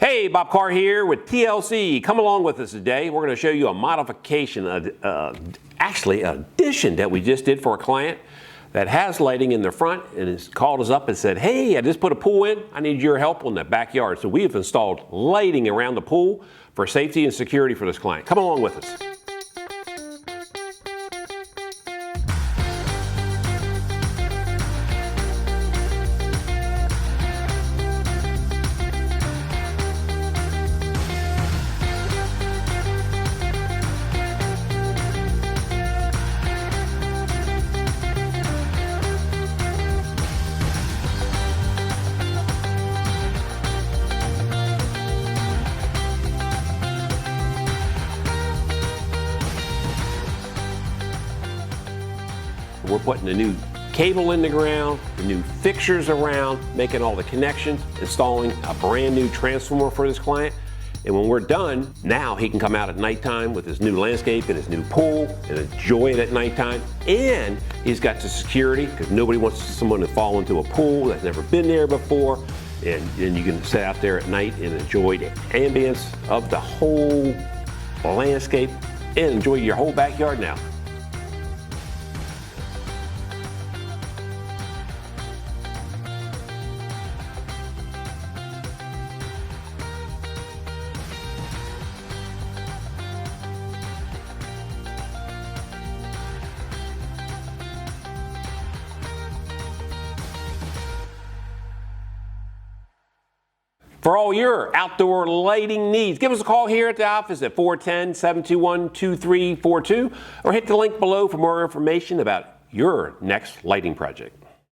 Hey, Bob Carr here with TLC. Come along with us today. We're going to show you a modification, actually an addition that we just did for a client that has lighting in the front and has called us up and said, hey, I just put a pool in. I need your help on the backyard. So we have installed lighting around the pool for safety and security for this client. Come along with us. We're putting a new cable in the ground, the new fixtures around, making all the connections, installing a brand new transformer for this client. And when we're done, now he can come out at nighttime with his new landscape and his new pool and enjoy it at nighttime. And he's got the security, because nobody wants someone to fall into a pool that's never been there before. And then you can sit out there at night and enjoy the ambience of the whole landscape and enjoy your whole backyard now. For all your outdoor lighting needs, give us a call here at the office at 410-721-2342 or hit the link below for more information about your next lighting project.